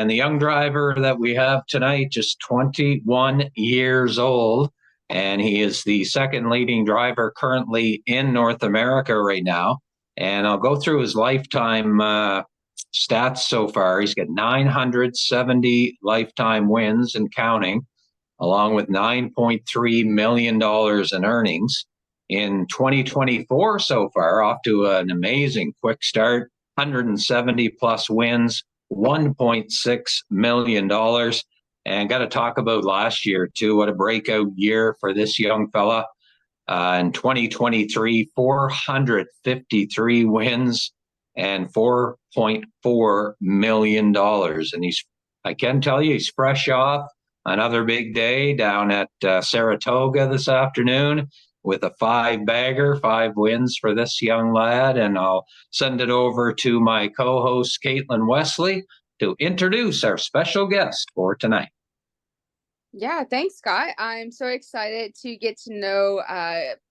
And the young driver that we have tonight, just 21 years old, and he is the second leading driver currently in North America right now. And I'll go through his lifetime stats so far. He's got 970 lifetime wins and counting, along with $9.3 million in earnings. In 2024 so far, off to an amazing quick start, 170 plus wins, $1.6 million. And got to talk about last year, too. What a breakout year for this young fella. In 2023, 453 wins and $4.4 million. And I can tell you, he's fresh off another big day down at Saratoga this afternoon with a 5-bagger, 5 wins for this young lad. And I'll send it over to my co-host, Caitlin Wesley, to introduce our special guest for tonight. Yeah, thanks, Scott. I'm so excited to get to know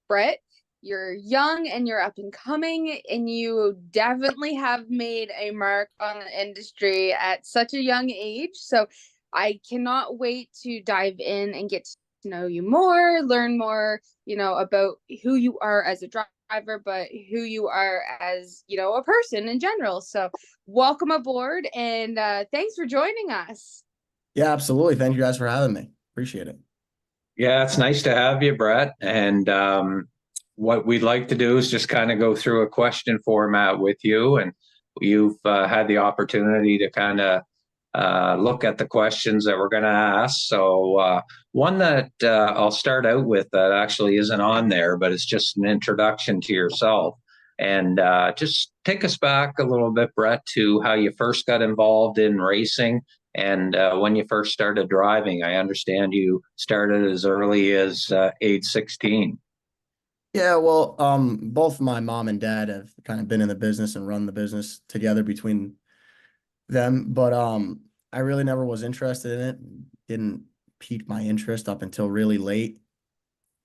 Brett. You're young and you're up and coming, and you definitely have made a mark on the industry at such a young age. So I cannot wait to dive in and get to know you more, learn more, about who you are as a driver, but who you are as, a person in general. So welcome aboard, and thanks for joining us. Yeah, absolutely. Thank you guys for having me. Appreciate it. Yeah, it's nice to have you, Brett. And what we'd like to do is just kind of go through a question format with you. And you've had the opportunity to kind of look at the questions that we're going to ask. So one that I'll start out with that actually isn't on there, but it's just an introduction to yourself. And just take us back a little bit, Brett, to how you first got involved in racing and when you first started driving. I understand you started as early as age 16. Yeah, well, both my mom and dad have kind of been in the business and run the business together between them, but I really never was interested in it. Didn't pique my interest up until really late.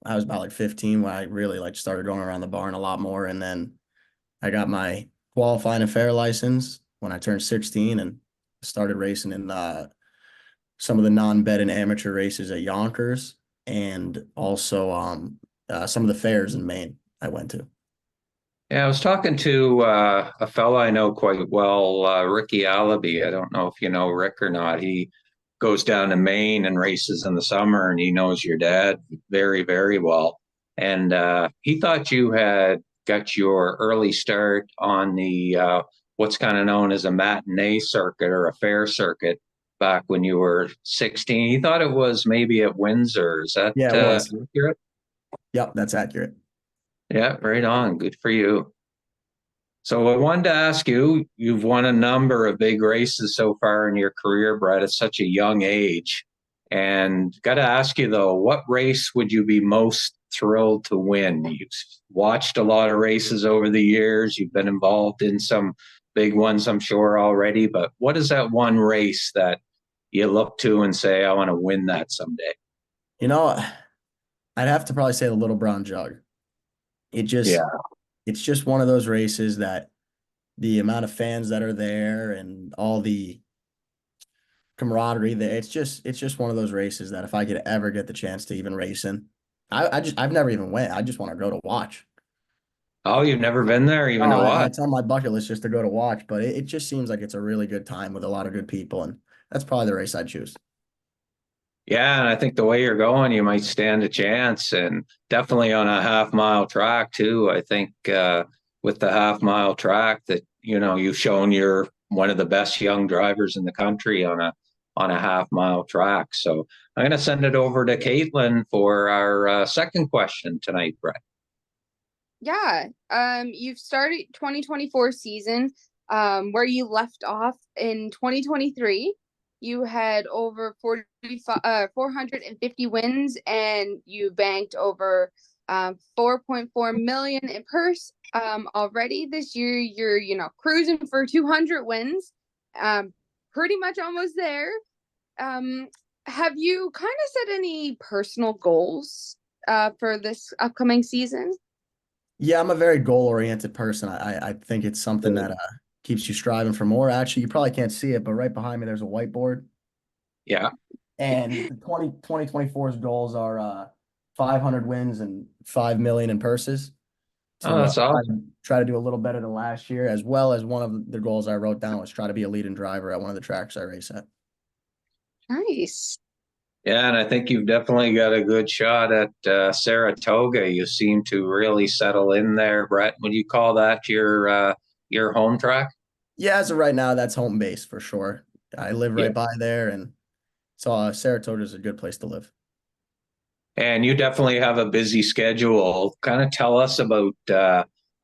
I was about like 15 when I really started going around the barn a lot more, and then I got my qualifying and fair license when I turned 16 and started racing in some of the non-bed and amateur races at Yonkers, and also some of the fairs in Maine I went to. Yeah, I was talking to a fella I know quite well, Ricky Allaby. I don't know if you know Rick or not. He goes down to Maine and races in the summer, and he knows your dad very, very well. And he thought you had got your early start on the what's kind of known as a matinee circuit or a fair circuit back when you were 16. He thought it was maybe at Windsor. Is that Yeah, it was. accurate? Yep, that's accurate. Yeah, right on. Good for you. So I wanted to ask you, you've won a number of big races so far in your career, Brett, at such a young age. And got to ask you, though, what race would you be most thrilled to win? You've watched a lot of races over the years. You've been involved in some big ones, I'm sure, already. But what is that one race that you look to and say, I want to win that someday? I'd have to probably say the Little Brown Jug. It's just one of those races that the amount of fans that are there and all the camaraderie there, it's just one of those races that if I could ever get the chance to even race in, I've never even went. I just want to go to watch. Oh, you've never been there even to watch? It's on my bucket list just to go to watch, but it just seems like it's a really good time with a lot of good people, and that's probably the race I'd choose. Yeah, and I think the way you're going, you might stand a chance, and definitely on a half-mile track too. I think with the half-mile track that you've shown you're one of the best young drivers in the country on a half-mile track. So I'm going to send it over to Caitlin for our second question tonight, Brett. Yeah, you've started 2024 season where you left off in 2023. You had over 450 wins, and you banked over 4.4 million in purse. Already this year, you're cruising for 200 wins, pretty much almost there. Have you kind of set any personal goals for this upcoming season? Yeah, I'm a very goal-oriented person. I think it's something that keeps you striving for more. Actually, you probably can't see it, but right behind me, there's a whiteboard. Yeah. And the 2024's goals are 500 wins and 5 million in purses Oh, to that's awesome. try to do a little better than last year, as well as one of the goals I wrote down was try to be a leading driver at one of the tracks I race at. Nice. Yeah, and I think you've definitely got a good shot at Saratoga. You seem to really settle in there, Brett. Would you call that your home track? Yeah, as of right now, that's home base for sure. I live Yeah. right by there, and so Saratoga is a good place to live. And you definitely have a busy schedule. Kind of tell us about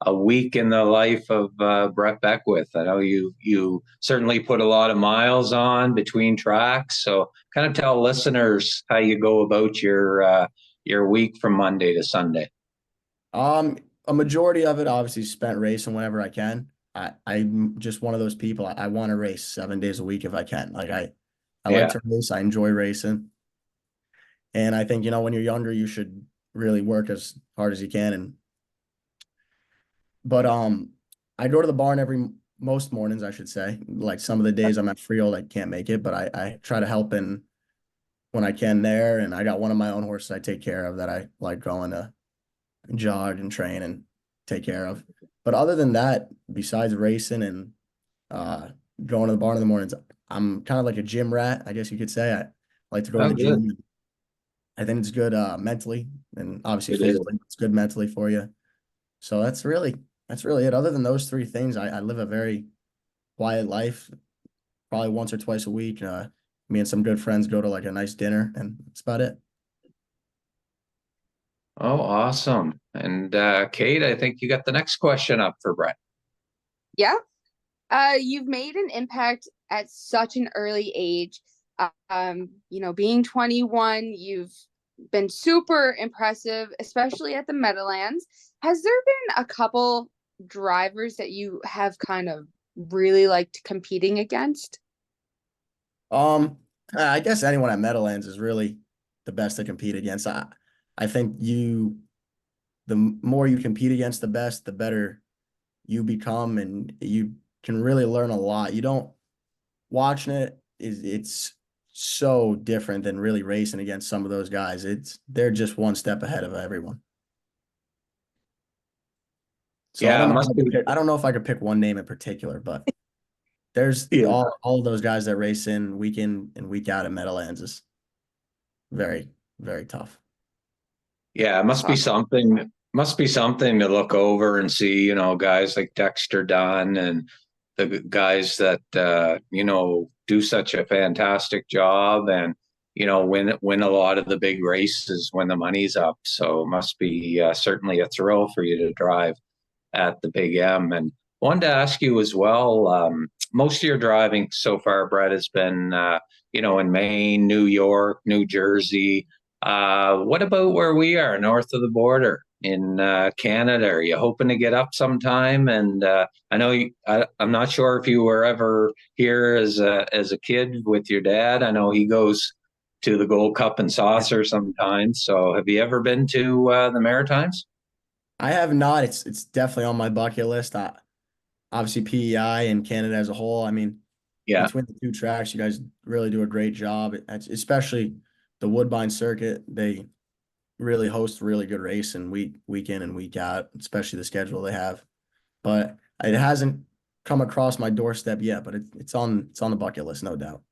a week in the life of Brett Beckwith. I know you certainly put a lot of miles on between tracks. So kind of tell listeners how you go about your week from Monday to Sunday. Um, a majority of it obviously spent racing whenever I can. I'm just one of those people. I want to race 7 days a week if I can. Like I like Yeah. to race. I enjoy racing. And I think, when you're younger, you should really work as hard as you can. But I go to the barn most mornings, I should say. Like some of the days I'm at Freehold, I can't make it, but I try to help in when I can there. And I got one of my own horses I take care of that I like going to jog and train and take care of. But other than that, besides racing and uh, going to the barn in the mornings, I'm kind of like a gym rat, I guess you could say. I like to go to Oh, the good. gym. I think it's good mentally and obviously It is. physically. It's good mentally for you. So that's really it. Other than those three things, I live a very quiet life. Probably once or twice a week. Me and some good friends go to like a nice dinner, and that's about it. Oh, awesome. And Kate, I think you got the next question up for Brett. Yeah. You've made an impact at such an early age. Being 21, you've been super impressive, especially at the Meadowlands. Has there been a couple drivers that you have kind of really liked competing against? Um, I guess anyone at Meadowlands is really the best to compete against. I think the more you compete against the best, the better you become, and you can really learn a lot. You don't watching it's so different than really racing against some of those guys. They're just one step ahead of everyone. So Yeah, it must be. I don't know if I could pick one name in particular, but there's Yeah. all of those guys that race in and week out at Meadowlands is very, very tough. Yeah, it must be something to look over and see, guys like Dexter Dunn and the guys that do such a fantastic job and win a lot of the big races when the money's up. So it must be certainly a thrill for you to drive at the Big M. And wanted to ask you as well, most of your driving so far, Brett, has been, in Maine, New York, New Jersey. What about where we are, north of the border in Canada? Are you hoping to get up sometime? And I know I'm not sure if you were ever here as a kid with your dad. I know he goes to the Gold Cup and Saucer sometimes. So have you ever been to the Maritimes? I have not. It's definitely on my bucket list. Obviously PEI and Canada as a whole. I mean, Yeah. between the two tracks, you guys really do a great job. Especially the Woodbine circuit. They really host really good racing week in and week out, especially the schedule they have. But it hasn't come across my doorstep yet, but it's on the bucket list, no doubt.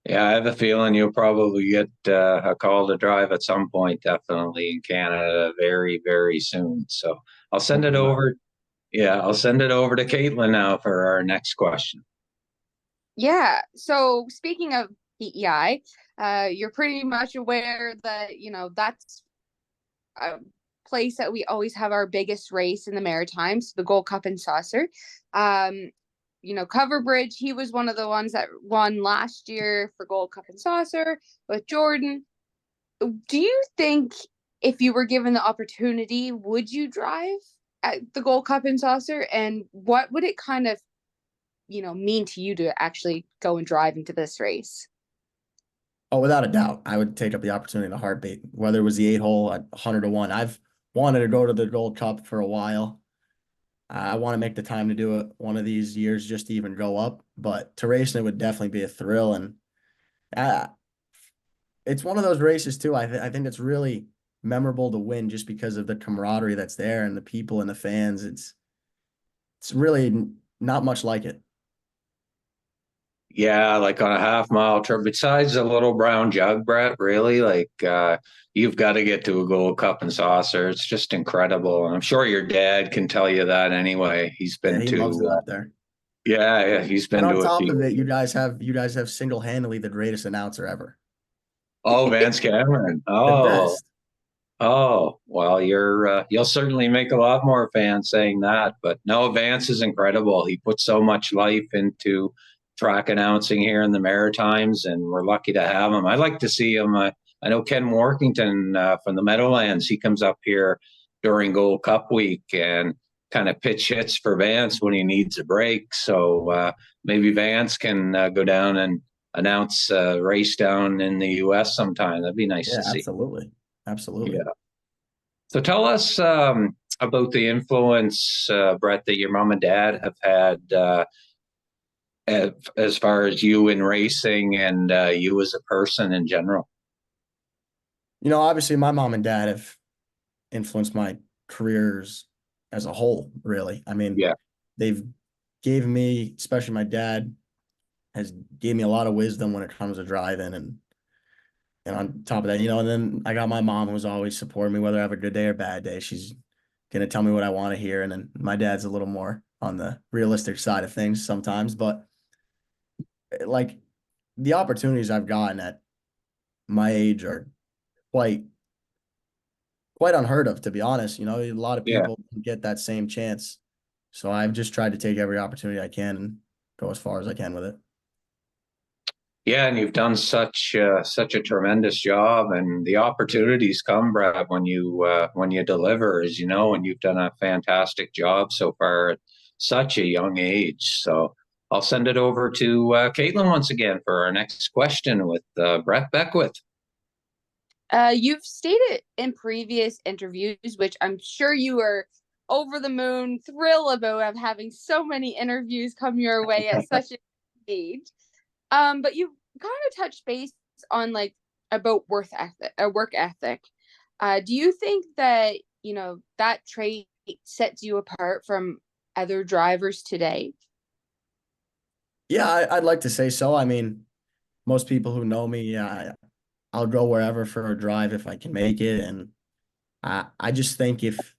Yeah, I have a feeling you'll probably get a call to drive at some point, definitely in Canada, very, very soon. So I'll send it Hopefully. over. Yeah, I'll send it over to Caitlin now for our next question. Yeah. So speaking of PEI, you're pretty much aware that, that's a place that we always have our biggest race in the Maritimes, the Gold Cup and Saucer. Um, Coverbridge, he was one of the ones that won last year for Gold Cup and Saucer with Jordan. Do you think if you were given the opportunity, would you drive at the Gold Cup and Saucer? And what would it kind of, mean to you to actually go and drive into this race? Oh, without a doubt, I would take up the opportunity in a heartbeat, whether it was the 8 hole at 100 to 1. I've wanted to go to the Gold Cup for a while. I want to make the time to do it one of these years just to even go up. But to race it would definitely be a thrill. And uh, it's one of those races too. I think it's really memorable to win just because of the camaraderie that's there and the people and the fans. It's really not much like it. Yeah, like on a half-mile trip, besides the little brown jug, Brett, really, like you've got to get to a Gold Cup and Saucer. It's just incredible. And I'm sure your dad can tell you that anyway. He's Yeah, been he loves it to up there. yeah, he's And been on to a top of it, few. you guys have single-handedly the greatest announcer ever. Oh, Vance Cameron. The Oh, best. oh, well, you'll certainly make a lot more fans saying that. But no, Vance is incredible. He puts so much life into track announcing here in the Maritimes, and we're lucky to have him. I'd like to see him. I know Ken Workington from the Meadowlands. He comes up here during Gold Cup week and kind of pitch hits for Vance when he needs a break. So maybe Vance can go down and announce a race down in the U.S. sometime. That'd be nice Yeah, to see. absolutely. Absolutely. Yeah. So tell us about the influence, Brett, that your mom and dad have had as far as you in racing and you as a person in general. Obviously my mom and dad have influenced my careers as a whole, really. I mean, Yeah. they've gave me, especially my dad, has gave me a lot of wisdom when it comes to driving and on top of that, and then I got my mom who's always supporting me, whether I have a good day or bad day. She's gonna tell me what I want to hear. And then my dad's a little more on the realistic side of things sometimes, but like the opportunities I've gotten at my age are quite quite unheard of, to be honest. A lot of Yeah. people don't get that same chance. So I've just tried to take every opportunity I can and go as far as I can with it. Yeah, and you've done such a tremendous job, and the opportunities come, Brad, when you deliver, as you know, and you've done a fantastic job so far at such a young age. So I'll send it over to Caitlin once again for our next question with Brett Beckwith. You've stated in previous interviews, which I'm sure you are over the moon, thrilled about of having so many interviews come your way at such an age. But you kind of touched base on like about work ethic. Do you think that that trait sets you apart from other drivers today? Yeah, I'd like to say so. I mean, most people who know me, I'll go wherever for a drive if I can make it. And I just think if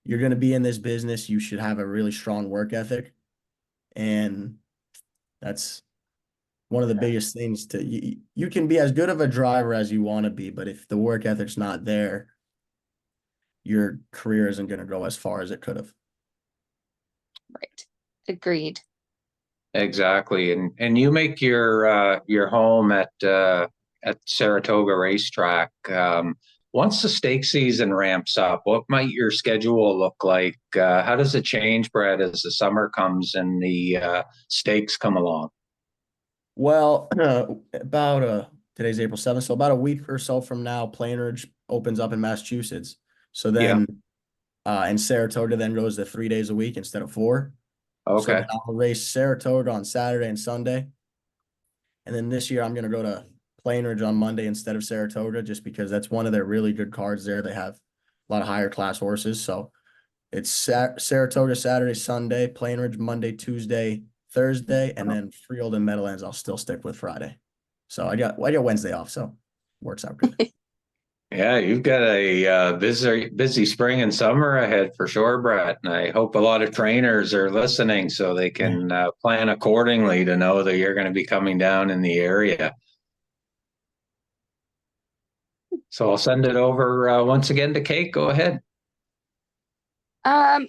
you're going to be in this business, you should have a really strong work ethic. And that's one of the biggest things you can be as good of a driver as you want to be, but if the work ethic's not there, your career isn't going to go as far as it could have. Right. Agreed. Exactly, and you make your home at Saratoga Racetrack. Once the stake season ramps up, what might your schedule look like? How does it change, Brad, as the summer comes and the stakes come along? Well, about today's April 7th, so about a week or so from now, Plainridge opens up in Massachusetts. So Yeah. then and Saratoga then goes to 3 days a week instead of four. So then Okay. I'll race Saratoga on Saturday and Sunday. And then this year I'm going to go to Plainridge on Monday instead of Saratoga just because that's one of their really good cards there. They have a lot of higher class horses. So it's Saratoga Saturday, Sunday, Plainridge Monday, Tuesday, Thursday, and then Freehold and Meadowlands I'll still stick with Friday. So I got Wednesday off, so works out good. Yeah, you've got a busy spring and summer ahead for sure, Brett. And I hope a lot of trainers are listening so they can plan accordingly to know that you're going to be coming down in the area. So I'll send it over once again to Kate. Go ahead.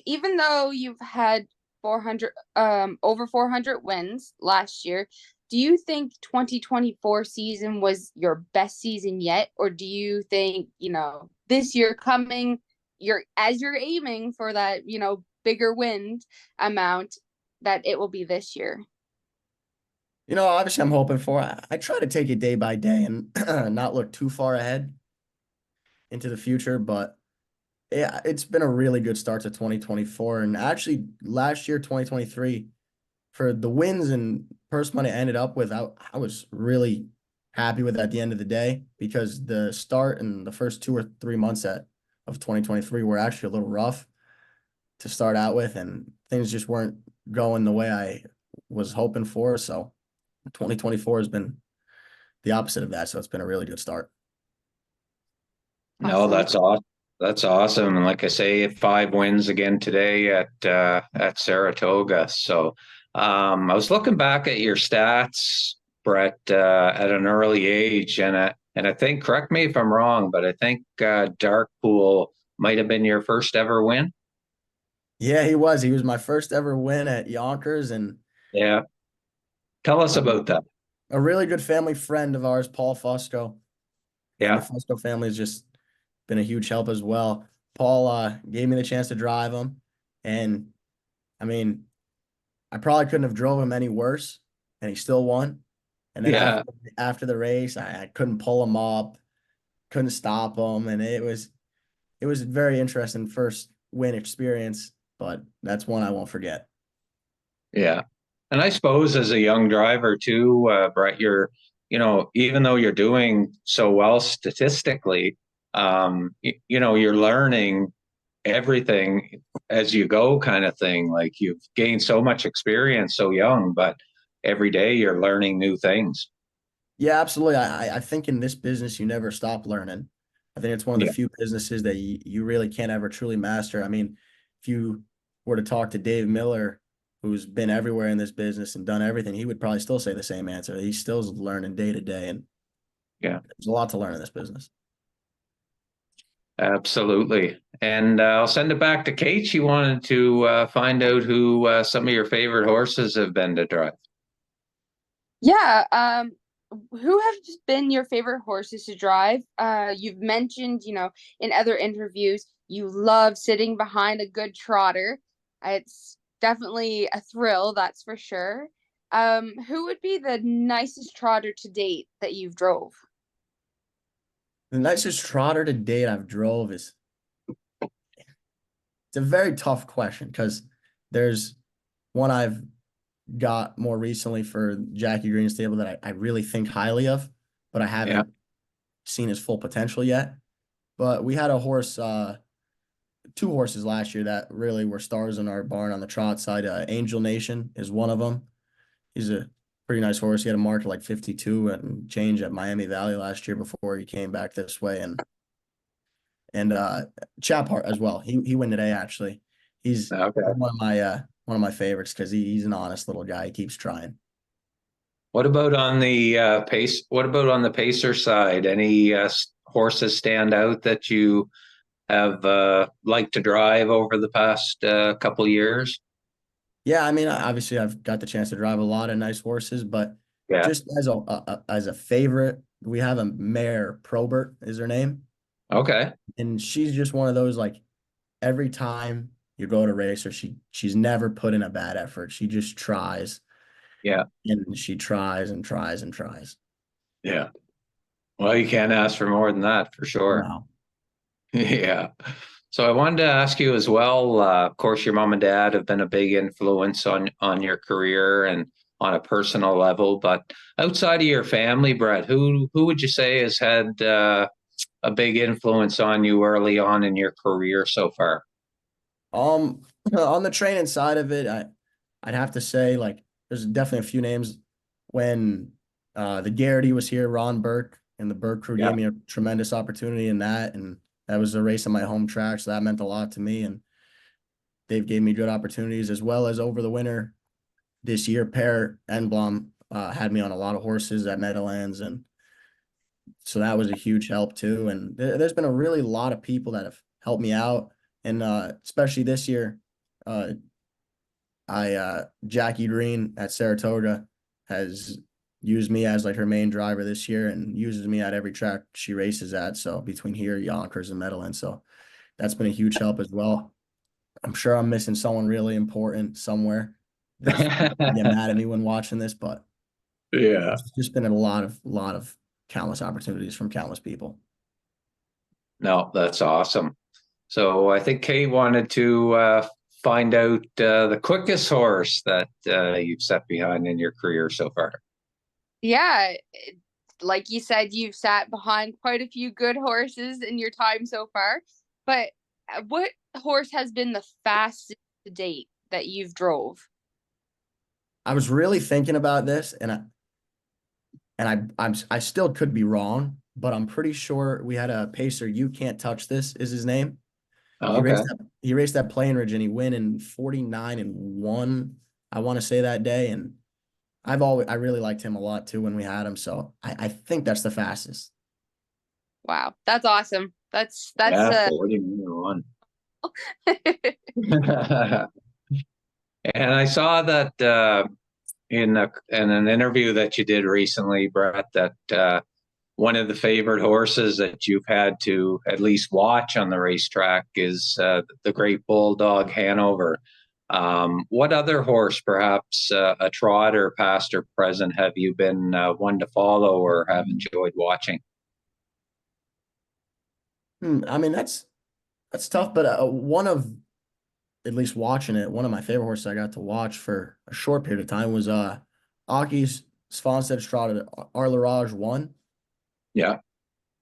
Even though you've had 400 over 400 wins last year, do you think 2024 season was your best season yet, or do you think, this year coming, you're aiming for that, bigger win amount, that it will be this year? Obviously I'm hoping for I try to take it day by day and not look too far ahead into the future, but Yeah, it's been a really good start to 2024. And actually last year, 2023, for the wins and purse money I ended up with, I was really happy with at the end of the day, because the start and the first 2 or 3 months of 2023 were actually a little rough to start out with, and things just weren't going the way I was hoping for. So 2024 has been the opposite of that. So it's been a really good start. No, Awesome. that's awesome. That's awesome. And like I say, 5 wins again today at Saratoga. So I was looking back at your stats, Brett, at an early age, and I think, correct me if I'm wrong, but I think Dark Pool might have been your first ever win. Yeah, he was. He was my first ever win at Yonkers, and Yeah. Tell us about that. a really good family friend of ours, Paul Fusco, and the Yeah. Fusco family has just been a huge help as well. Paul gave me the chance to drive him, and I mean, I probably couldn't have drove him any worse, and he still won. And then Yeah. after the race, I couldn't pull him up, couldn't stop him, and it was a very interesting first win experience, but that's one I won't forget. Yeah. And I suppose as a young driver too, Brett, even though you're doing so well statistically, you're learning everything as you go kind of thing. Like you've gained so much experience so young, but every day you're learning new things. Yeah, absolutely. I think in this business, you never stop learning. I think it's one of the Yeah. few businesses that you really can't ever truly master. I mean, if you were to talk to Dave Miller, who's been everywhere in this business and done everything, he would probably still say the same answer. He's still learning day to day, and Yeah, there's a lot to learn in this business. absolutely. And I'll send it back to Kate. She wanted to find out who some of your favorite horses have been to drive. Yeah. Who have been your favorite horses to drive? You've mentioned, in other interviews, you love sitting behind a good trotter. It's definitely a thrill, that's for sure. Who would be the nicest trotter to date that you've drove? The nicest trotter to date I've drove is it's a very tough question, because there's one I've got more recently for Jackie Green stable that I really think highly of, but I Yeah. haven't seen his full potential yet. But we had a horse, two horses last year that really were stars in our barn on the trot side. Angel Nation is one of them. He's a pretty nice horse. He had a mark of like 52 and change at Miami Valley last year before he came back this way. And Chaphart as well. He won today actually. He's Okay. one of my favorites, because he's an honest little guy. He keeps trying. What about on the pace? What about on the pacer side? Any horses stand out that you have liked to drive over the past couple years? Yeah, I mean, obviously, I've got the chance to drive a lot of nice horses, but Yeah. just as a favorite, we have a mare, Probert is her name, Okay. and she's just one of those, like, every time you go to race her, she's never put in a bad effort. She just tries, Yeah. and she tries and tries and tries. Yeah. Well, you can't ask for more than that for sure. No. Yeah. So I wanted to ask you as well. Of course, your mom and dad have been a big influence on your career and on a personal level. But outside of your family, Brett, who would you say has had a big influence on you early on in your career so far? Um, on the training side of it, I'd have to say, like, there's definitely a few names. When the Garrity was here, Ron Burke and the Burke crew Yeah. gave me a tremendous opportunity in that, and that was a race on my home track, so that meant a lot to me. And they've gave me good opportunities, as well as over the winter this year. Per Enblom had me on a lot of horses at Meadowlands, and so that was a huge help too. And there's been a really lot of people that have helped me out, and especially this year, uh, Jackie Green at Saratoga has used me as like her main driver this year, and uses me at every track she races at. So between here, Yonkers, and Meadowlands, so that's been a huge help as well. I'm sure I'm missing someone really important somewhere that's gonna get mad at me when watching this, but Yeah. it's just been a lot of countless opportunities from countless people. No, that's awesome. So I think Kate wanted to find out the quickest horse that you've sat behind in your career so far. Yeah, like you said, you've sat behind quite a few good horses in your time so far. But what horse has been the fastest to date that you've drove? I was really thinking about this, and I still could be wrong, but I'm pretty sure we had a pacer. You Can't Touch This is his name. He Okay. raced that Plainridge, and he went in 49-1, I want to say, that day. And I really liked him a lot too when we had him. So I think that's the fastest. Wow, that's awesome. That's Yeah, 40-1. And I saw that in an interview that you did recently, Brett, that one of the favorite horses that you've had to at least watch on the racetrack is the Great Bulldog Hanover. What other horse, perhaps a trotter, past or present, have you been one to follow or have enjoyed watching? I mean, that's tough, but one of at least watching it, one of my favorite horses I got to watch for a short period of time was Aki's Svanstead Strada Arlerage 1. Yeah.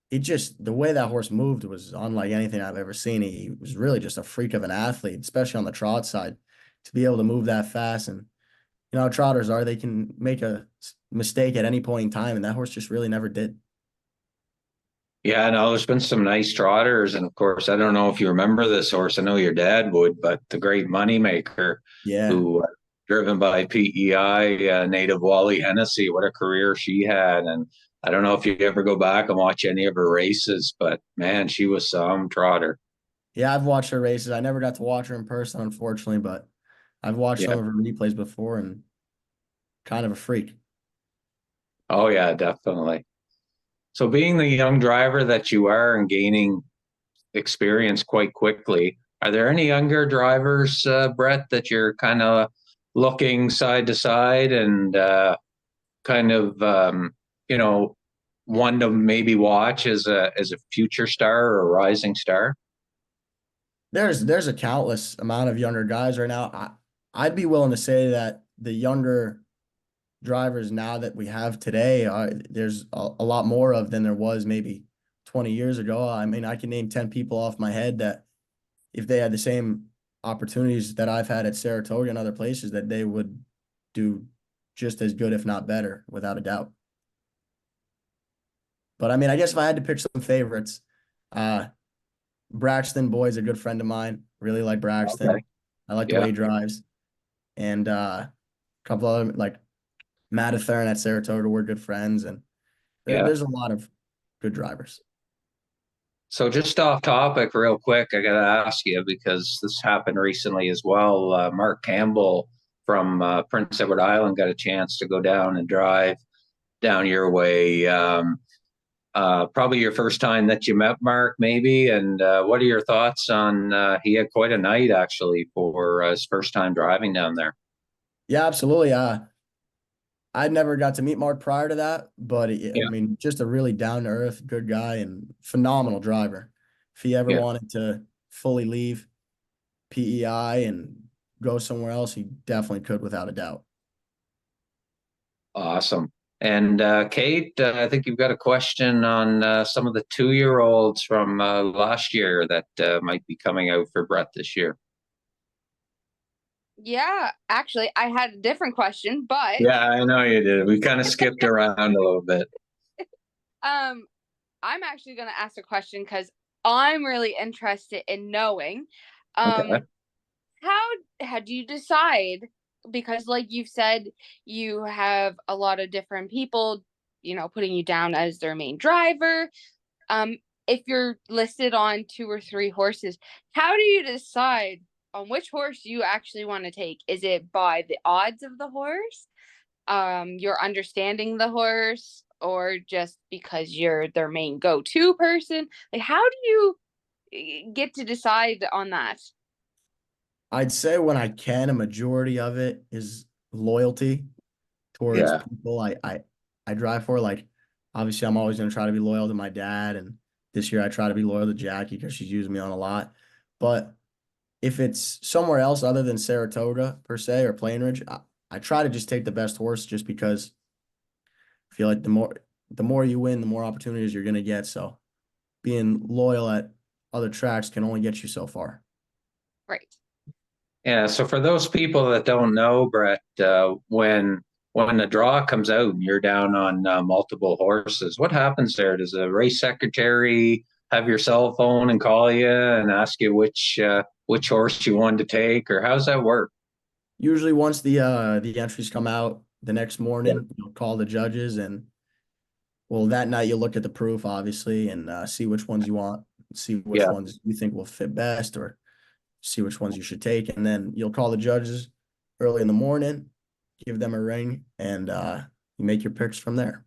The way that horse moved was unlike anything I've ever seen. He was really just a freak of an athlete, especially on the trot side, to be able to move that fast. And you know how trotters are, they can make a mistake at any point in time, and that horse just really never did. Yeah, no, there's been some nice trotters. And of course, I don't know if you remember this horse. I know your dad would, but the Great Moneymaker, Yeah. who driven by PEI, native Wally Hennessy, what a career she had. And I don't know if you ever go back and watch any of her races, but man, she was some trotter. Yeah, I've watched her races. I never got to watch her in person, unfortunately, but I've watched some Yeah. of her replays before, and kind of a freak. Oh, yeah, definitely. So, being the young driver that you are and gaining experience quite quickly, are there any younger drivers, Brett, that you're kind of looking side to side and kind of, you know, one to maybe watch as a future star or a rising star? There's a countless amount of younger guys right now. I'd be willing to say that the younger drivers now that we have today, there's a lot more of than there was maybe 20 years ago. I mean, I can name 10 people off my head that if they had the same opportunities that I've had at Saratoga and other places, that they would do just as good, if not better, without a doubt. But I mean, I guess if I had to pick some favorites, uh, Braxton Boyd's a good friend of mine. Really like Okay. Braxton. I like the way Yeah. he drives. And a couple other, like Matt Thurn at Saratoga, we're good friends. And Yeah. there's a lot of good drivers. So just off topic, real quick, I got to ask you because this happened recently as well. Mark Campbell from Prince Edward Island got a chance to go down and drive down your way. Probably your first time that you met Mark, maybe. And what are your thoughts on? He had quite a night actually for his first time driving down there. Yeah, absolutely. I never got to meet Mark prior to that, but I Yeah, mean, just a really down to earth, good guy and phenomenal driver. If he ever yeah, wanted to fully leave PEI and go somewhere else, he definitely could without a doubt. awesome. And Kate, I think you've got a question on some of the 2-year-olds from last year that might be coming out for Brett this year. Yeah, actually, I had a different question, but Yeah, I know you did. We kind of skipped around a little bit. um, I'm actually going to ask a question because I'm really interested in knowing, Okay. um, how do you decide? Because, like you've said, you have a lot of different people, putting you down as their main driver. Um, if you're listed on 2 or 3 horses, how do you decide on which horse you actually want to take? Is it by the odds of the horse, you're understanding the horse, or just because you're their main go-to person? Like, how do you get to decide on that? I'd say when I can, a majority of it is loyalty towards Yeah. people I drive for. Like, obviously, I'm always going to try to be loyal to my dad. And this year I try to be loyal to Jackie because she's used me on a lot. But if it's somewhere else other than Saratoga per se or Plainridge, I try to just take the best horse just because I feel like the more you win, the more opportunities you're gonna get. So being loyal at other tracks can only get you so far. Right. Yeah, so for those people that don't know, Brett, when the draw comes out and you're down on multiple horses, what happens there? Does the race secretary have your cell phone and call you and ask you which horse you wanted to take, or how's that work? Usually once the entries come out the next morning, you'll call the judges and well that night you'll look at the proof obviously and see which ones you want, see which Yeah, ones you think will fit best or see which ones you should take. And then you'll call the judges early in the morning, give them a ring, and you make your picks from there.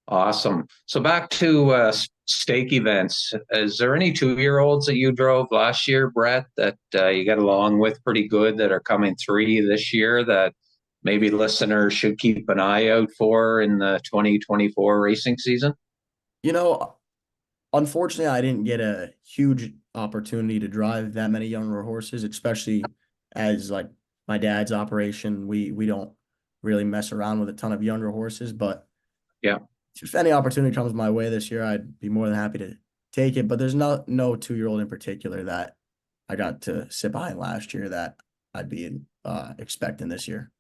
awesome. So back to stake events. Is there any 2-year-olds that you drove last year, Brett, that you got along with pretty good that are coming 3 this year that maybe listeners should keep an eye out for in the 2024 racing season? You know, unfortunately, I didn't get a huge opportunity to drive that many younger horses, especially as like my dad's operation. We don't really mess around with a ton of younger horses, but Yeah. if any opportunity comes my way this year, I'd be more than happy to take it. But there's no 2-year-old in particular that I got to sit behind last year that I'd be expecting this year.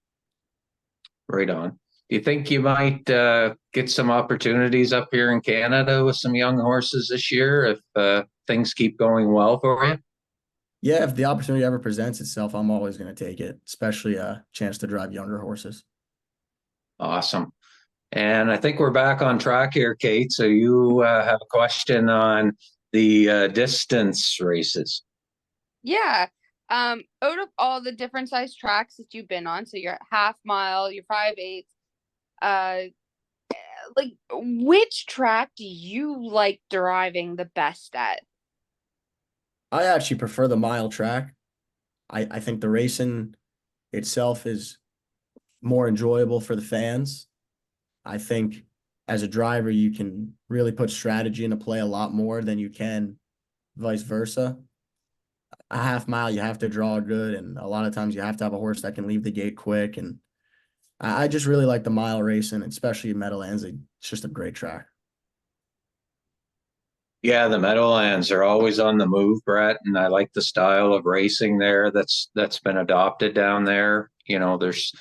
Right on. Do you think you might get some opportunities up here in Canada with some young horses this year if things keep going well for you? Yeah, if the opportunity ever presents itself, I'm always going to take it, especially a chance to drive younger horses. Awesome. And I think we're back on track here, Kate. So you have a question on the distance races. Yeah. Out of all the different size tracks that you've been on, so your half mile, your 5/8, uh, like which track do you like driving the best at? I actually prefer the mile track. I think the racing itself is more enjoyable for the fans. I think as a driver, you can really put strategy into play a lot more than you can vice versa. A half mile, you have to draw good, and a lot of times you have to have a horse that can leave the gate quick. And I just really like the mile racing, especially in Meadowlands. It's just a great track. Yeah, the Meadowlands are always on the move, Brett, and I like the style of racing there that's been adopted down there. You know, there's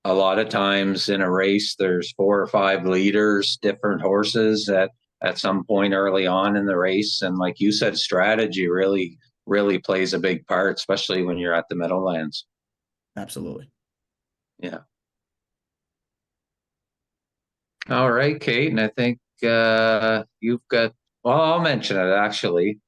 a lot of times in a race, there's 4 or 5 leaders, different horses at some point early on in the race. And like you said, strategy really plays a big part, especially when you're at the Meadowlands. Absolutely. Yeah. All right, Kate. And I think you've got, well, I'll mention it actually.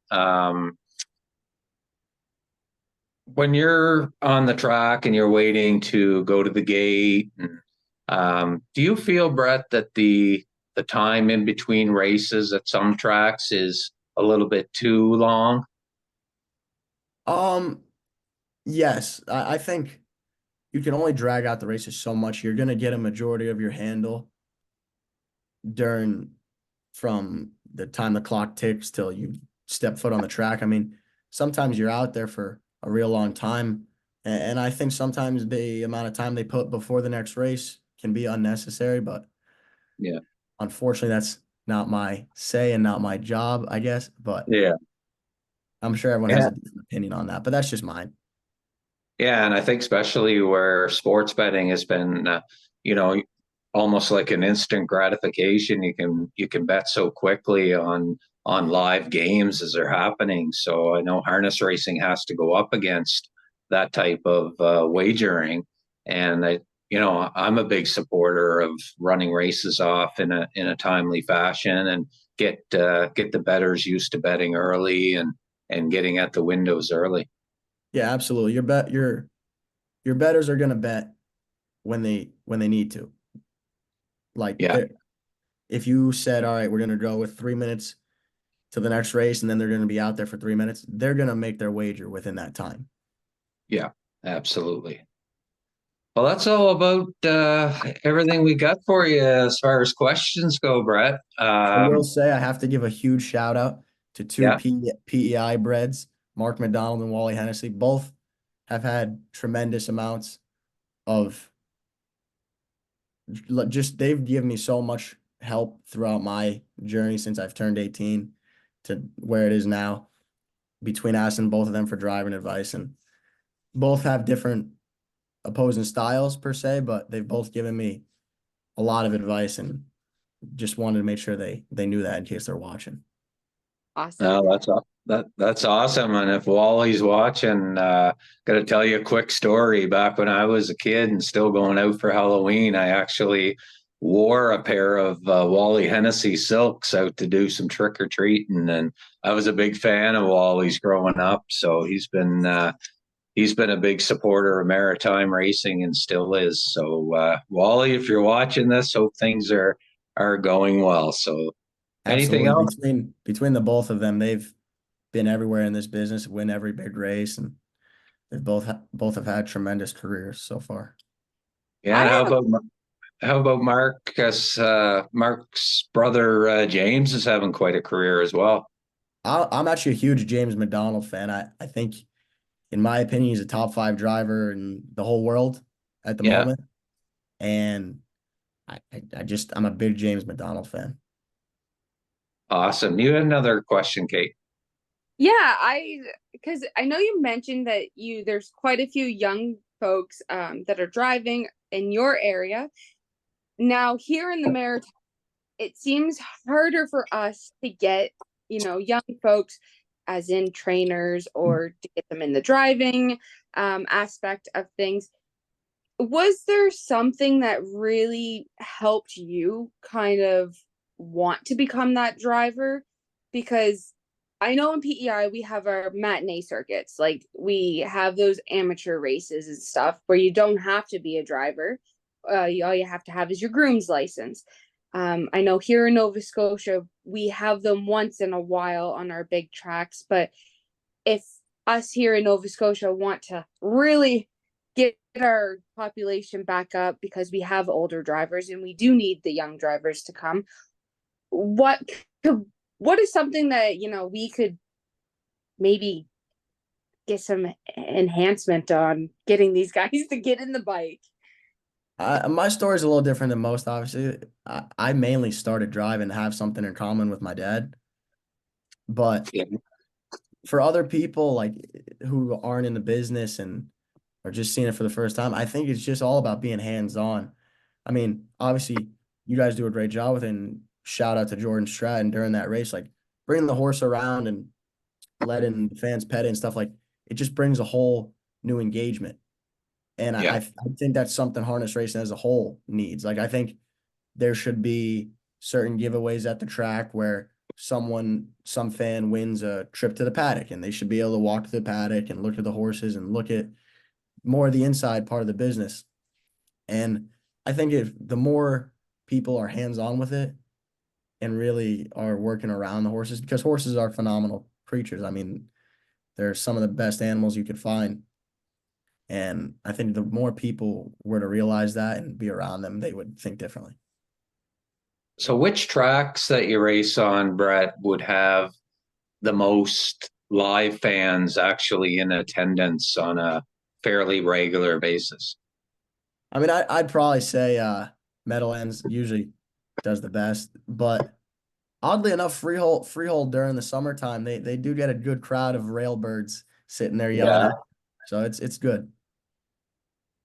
When you're on the track and you're waiting to go to the gate, do you feel, Brett, that the time in between races at some tracks is a little bit too long? Um, yes, I think you can only drag out the races so much. You're gonna get a majority of your handle during from the time the clock ticks till you step foot on the track. I mean, sometimes you're out there for a real long time, and I think sometimes the amount of time they put before the next race can be unnecessary. But Yeah. unfortunately, that's not my say and not my job, I guess. But Yeah. I'm sure everyone has Yeah. a different opinion on that. But that's just mine. Yeah, and I think especially where sports betting has been, you know, almost like an instant gratification. You can bet so quickly on live games as they're happening. So I know harness racing has to go up against that type of wagering, and I'm a big supporter of running races off in a timely fashion and get the bettors used to betting early and getting at the windows early. Yeah, absolutely. Your betters are gonna bet when they need to. Like Yeah, if you said, all right, we're gonna go with 3 minutes to the next race, and then they're gonna be out there for 3 minutes, they're gonna make their wager within that time. yeah, absolutely. Well, that's all about everything we got for you as far as questions go, Brett. I will say I have to give a huge shout out to two Yeah. PEI breds, Mark McDonald and Wally Hennessy. Both have had tremendous amounts of just, they've given me so much help throughout my journey since I've turned 18 to where it is now, between asking both of them for driving advice. And both have different opposing styles per se, but they've both given me a lot of advice, and just wanted to make sure they knew that in case they're watching. Awesome. No, that's awesome. And if Wally's watching, got to tell you a quick story. Back when I was a kid and still going out for Halloween, I actually wore a pair of Wally Hennessy silks out to do some trick or treating, and I was a big fan of Wally's growing up. So he's been a big supporter of maritime racing and still is. So Wally, if you're watching this, hope things are going well. So anything Absolutely. else? Between the both of them, they've been everywhere in this business, win every big race, and they've both have had tremendous careers so far. Yeah, I and have how about Marcus? Mark's brother James is having quite a career as well. I'm actually a huge James McDonald fan. I think, in my opinion, he's a top 5 driver in the whole world at the Yeah, moment. And I'm a big James McDonald fan. awesome. You had another question, Kate. Yeah, because I know you mentioned that there's quite a few young folks that are driving in your area. Now, here in the Maritime, it seems harder for us to get, young folks as in trainers or to get them in the driving aspect of things. Was there something that really helped you kind of want to become that driver? Because I know in PEI we have our matinee circuits, like we have those amateur races and stuff where you don't have to be a driver. All you have to have is your groom's license. I know here in Nova Scotia we have them once in a while on our big tracks, but if us here in Nova Scotia want to really get our population back up, because we have older drivers and we do need the young drivers to come, what what is something that we could maybe get some enhancement on getting these guys to get in the bike? My story is a little different than most, obviously. I mainly started driving to have something in common with my dad. But Yeah, for other people like who aren't in the business and are just seeing it for the first time, I think it's just all about being hands-on. I mean, obviously, you guys do a great job with it, and shout out to Jordan Stratton during that race, like bringing the horse around and letting the fans pet it and stuff. Like, it just brings a whole new engagement. And yeah. I think that's something harness racing as a whole needs. Like, I think there should be certain giveaways at the track where some fan wins a trip to the paddock, and they should be able to walk to the paddock and look at the horses and look at more of the inside part of the business. And I think if the more people are hands-on with it and really are working around the horses, because horses are phenomenal creatures. I mean, they're some of the best animals you could find. And I think the more people were to realize that and be around them, they would think differently. So which tracks that you race on, Brett, would have the most live fans actually in attendance on a fairly regular basis? I mean, I'd probably say Meadowlands usually does the best, but oddly enough, Freehold during the summertime, they do get a good crowd of railbirds sitting there yelling Yeah. at. So it's good.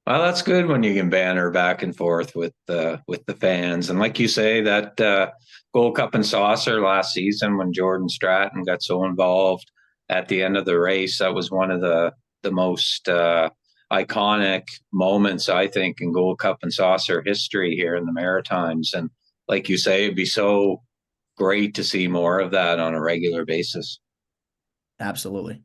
Well, that's good when you can banter back and forth with the fans. And like you say, that Gold Cup and Saucer last season when Jordan Stratton got so involved at the end of the race, that was one of the most iconic moments, I think, in Gold Cup and Saucer history here in the Maritimes. And like you say, it'd be so great to see more of that on a regular basis. Absolutely.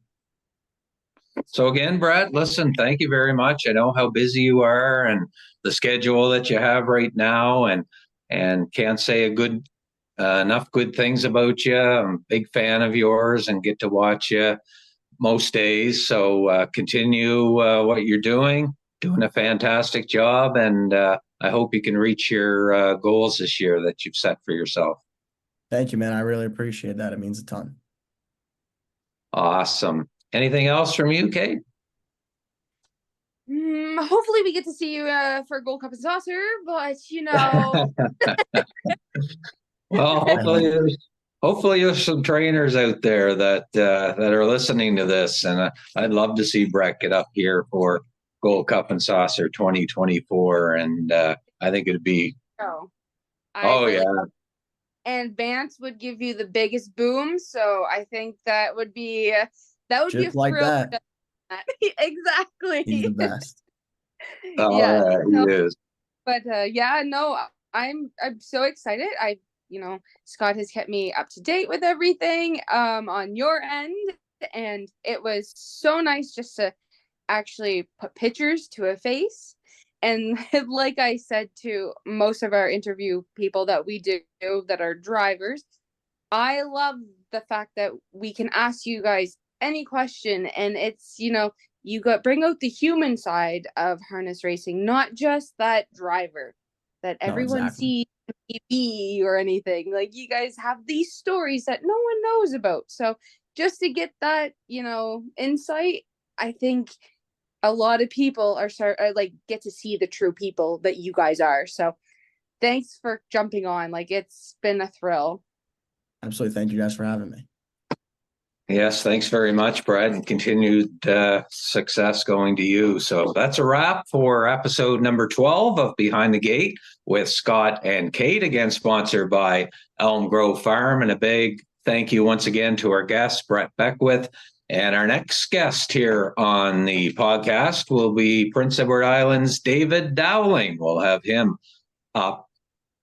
So again, Brett, listen, thank you very much. I know how busy you are and the schedule that you have right now, and can't say enough good things about you. I'm a big fan of yours and get to watch you most days. So continue what you're doing a fantastic job, and I hope you can reach your goals this year that you've set for yourself. Thank you, man. I really appreciate that. It means a ton. Awesome. Anything else from you, Kate? Hopefully we get to see you for Gold Cup and Saucer, but you know. Well, hopefully there's some trainers out there that are listening to this, and I'd love to see Brett get up here for Gold Cup and Saucer 2024, and I think it'd be. Oh, Yeah. And Vance would give you the biggest boom, so I think that would be a Just like thrill. that. Exactly. He's the best. Yeah, He is. But yeah, no, I'm so excited. Scott has kept me up to date with everything on your end, and it was so nice just to actually put pictures to a face. And like I said to most of our interview people that we do that are drivers, I love the fact that we can ask you guys any question, and it's, you bring out the human side of harness racing, not just that driver that everyone sees on TV or anything. Like, you guys have these stories that no one knows about. So just to get that, insight, I think a lot of people get to see the true people that you guys are. So thanks for jumping on. Like, it's been a thrill. Absolutely. Thank you guys for having me. Yes, thanks very much, Brad, and continued success going to you. So that's a wrap for episode number 12 of Behind the Gate with Scott and Kate, again sponsored by Elm Grove Farm. And a big thank you once again to our guest, Brett Beckwith. And our next guest here on the podcast will be Prince Edward Island's David Dowling. We'll have him up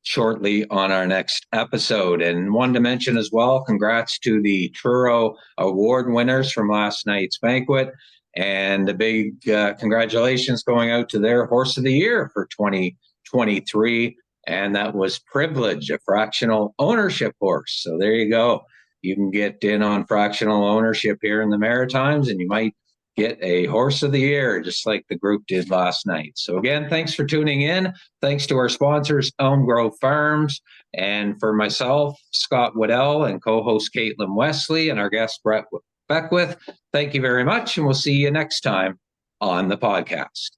shortly on our next episode. And one to mention as well, congrats to the Truro Award winners from last night's banquet. And a big congratulations going out to their Horse of the Year for 2023. And that was Privilege, a fractional ownership horse. So there you go. You can get in on fractional ownership here in the Maritimes, and you might get a Horse of the Year, just like the group did last night. So again, thanks for tuning in. Thanks to our sponsors, Elm Grove Farms, and for myself, Scott Waddell, and co-host Caitlin Wesley, and our guest, Brett Beckwith. Thank you very much, and we'll see you next time on the podcast.